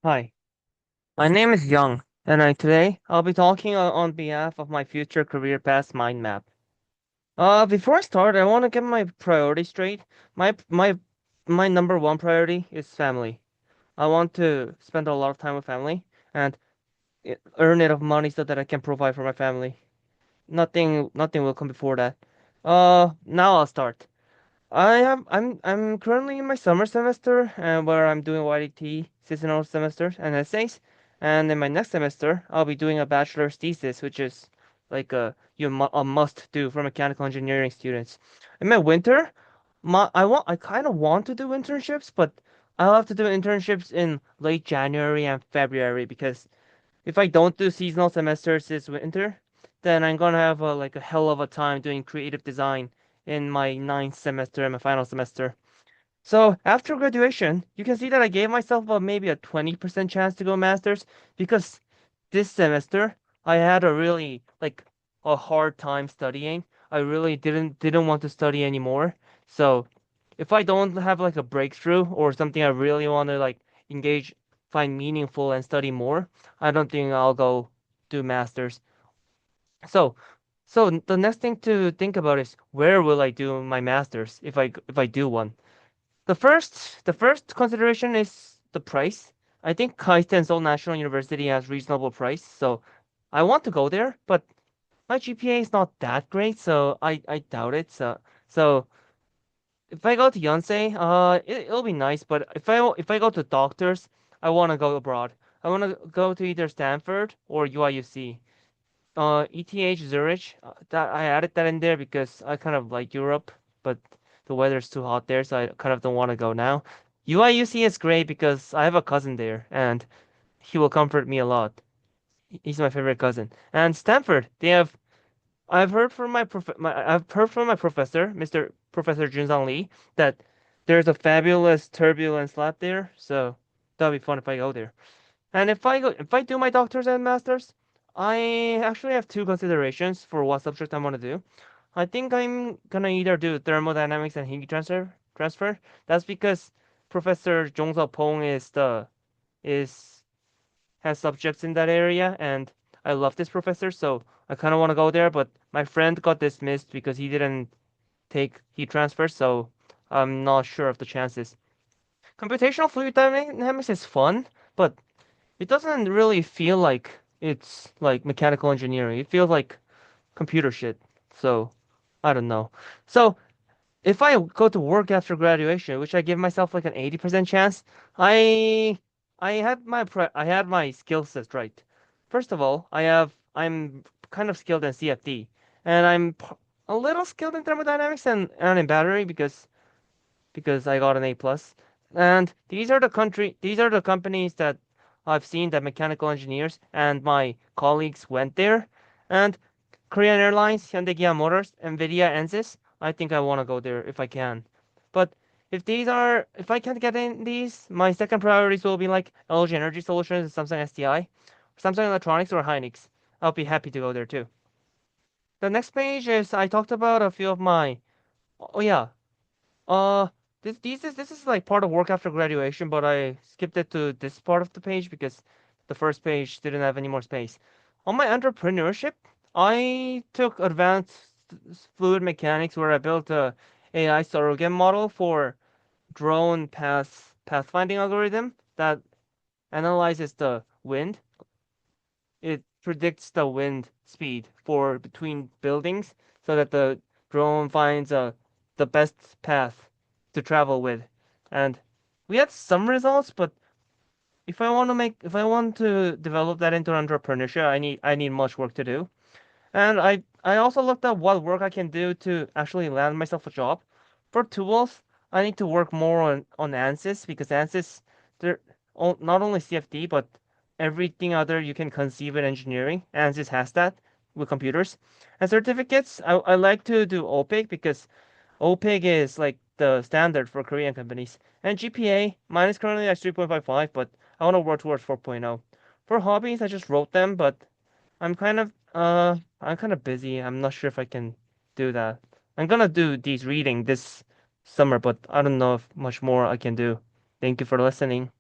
Hi, my name is Young, and today I'll be talking on behalf of my future career path mind map. Before I start, I want to get my priorities straight. My number one priority is family. I want to spend a lot of time with family and earn enough money so that I can provide for my family. Nothing will come before that. Now I'll start. I'm currently in my summer semester and where I'm doing YDT seasonal semesters and essays. And in my next semester, I'll be doing a bachelor's thesis, which is like a must do for mechanical engineering students. In my winter, I kind of want to do internships, but I'll have to do internships in late January and February because if I don't do seasonal semesters this winter, then I'm gonna have like a hell of a time doing creative design in my ninth semester and my final semester. So after graduation, you can see that I gave myself maybe a 20% chance to go masters because this semester I had a really like a hard time studying. I really didn't want to study anymore. So if I don't have like a breakthrough or something I really want to like engage, find meaningful and study more, I don't think I'll go do masters. So so the next thing to think about is where will I do my masters if I do one? The first consideration is the price. I think Kaiten Seoul National University has reasonable price, so I want to go there, but my GPA is not that great, so I doubt it. So if I go to Yonsei, it'll be nice, but if I go to doctors, I want to go abroad. I want to go to either Stanford or UIUC. ETH Zurich, that I added that in there because I kind of like Europe, but the weather's too hot there, so I kind of don't want to go now. UIUC is great because I have a cousin there, and he will comfort me a lot. He's my favorite cousin. And Stanford, they have. I've heard from my professor, Mr. Professor Junzang Lee, that there's a fabulous turbulence lab there, so that'll be fun if I go there. And if I do my doctors and masters, I actually have two considerations for what subject I want to do. I think I'm gonna either do thermodynamics and heat transfer. That's because Professor Jongseok Pong is has subjects in that area, and I love this professor, so I kind of want to go there. But my friend got dismissed because he didn't take heat transfer, so I'm not sure of the chances. Computational fluid dynamics is fun, but it doesn't really feel like it's like mechanical engineering. It feels like computer shit. So I don't know. So if I go to work after graduation, which I give myself like an 80% chance, I I had my skill set right. First of all, I'm kind of skilled in CFD, and a little skilled in thermodynamics and in battery because I got an A plus. And these are the companies that I've seen that mechanical engineers and my colleagues went there. And Korean Airlines, Hyundai Kia Motors, Nvidia, Ansys, I think I want to go there if I can. But if I can't get in these, my second priorities will be like LG Energy Solutions, Samsung SDI, Samsung Electronics, or Hynix. I'll be happy to go there too. The next page is I talked about a few of my. Oh yeah, uh, this is like part of work after graduation, but I skipped it to this part of the page because the first page didn't have any more space. On my entrepreneurship, I took advanced fluid mechanics where I built a AI surrogate model for drone pathfinding algorithm that analyzes the wind. It predicts the wind speed for between buildings so that the drone finds the best path to travel with. And we had some results, but if I want to develop that into entrepreneurship, I need much work to do. And I also looked at what work I can do to actually land myself a job. For tools, I need to work more on ANSYS because ANSYS they're not only CFD but everything other you can conceive in engineering. ANSYS has that with computers. And certificates, I like to do OPIC because OPIC is like the standard for Korean companies. And GPA, mine is currently at 3.55, but I want to work towards 4.0. For hobbies, I just wrote them, but I'm kind of busy. I'm not sure if I can do that. I'm gonna do these reading this summer, but I don't know if much more I can do. Thank you for listening.